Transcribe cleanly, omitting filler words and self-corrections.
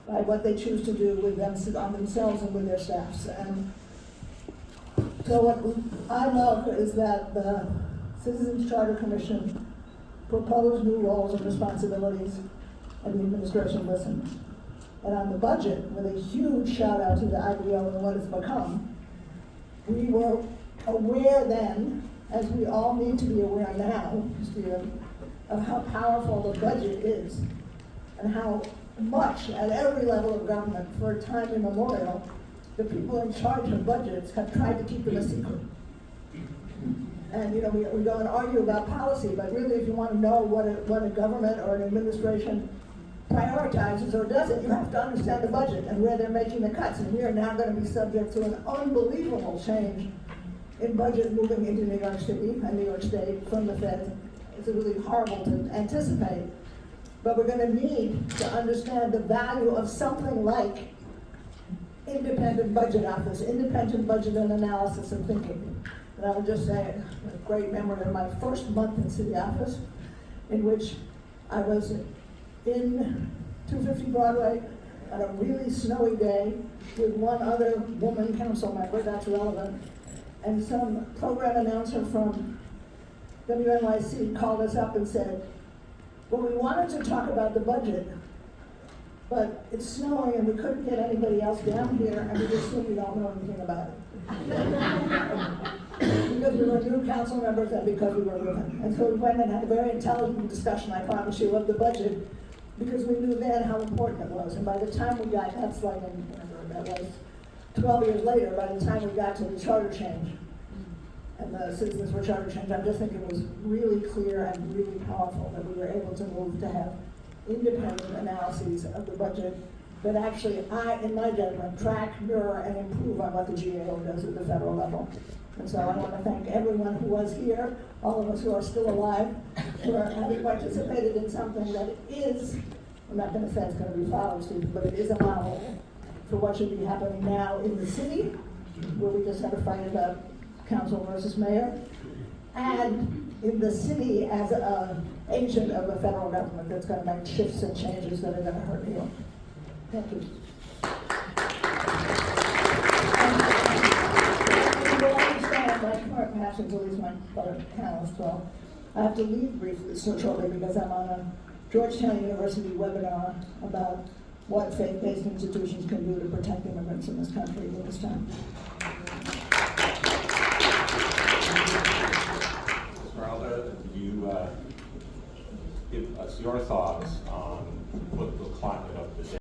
by what they choose to do with them, on themselves and with their staffs. And so what I love is that the Citizens Charter Commission proposed new roles and responsibilities, and the administration listened. And on the budget, with a huge shout out to the IBO and what it's become, we were aware then, as we all need to be aware now, Stephen, of how powerful the budget is, and how much at every level of government, for time immemorial, the people in charge of budgets have tried to keep them a secret. And we go and argue about policy, but really if you want to know what a government or an administration prioritizes or doesn't, you have to understand the budget and where they're making the cuts. And we are now going to be subject to an unbelievable change in budget moving into New York City and New York State from the Fed. It's really horrible to anticipate. But we're going to need to understand the value of something like independent budget office, independent budget and analysis and thinking. And I would just say, a great memory of my first month in city office, in which I was in 250 Broadway on a really snowy day with one other woman council member, that's relevant, and some program announcer from WNYC called us up and said, well, we wanted to talk about the budget, but it's snowing and we couldn't get anybody else down here, and we just simply don't know anything about it. Because we were new council members and because we were women. And so we went and had a very intelligent discussion, I promise you, of the budget, because we knew then how important it was. And by the time we got, that's like, whatever that was, 12 years later, by the time we got to the charter change, and the citizens were charter change, I just think it was really clear and really powerful that we were able to move to have independent analyses of the budget that actually, in my judgment, track, mirror, and improve on what the GAO does at the federal level. And so I want to thank everyone who was here, all of us who are still alive, for having participated in something that is, I'm not going to say it's going to be followed, Steve, but it is a model for what should be happening now in the city, where we just had a fight about council versus mayor, and in the city as an agent of the federal government that's going to make shifts and changes that are going to hurt you. Thank you. My current passions, at least my other panelists, well, I have to leave briefly so shortly because I'm on a Georgetown University webinar about what faith-based institutions can do to protect immigrants in this country at this time. Esmeralda, you give us your thoughts on the political climate of the day.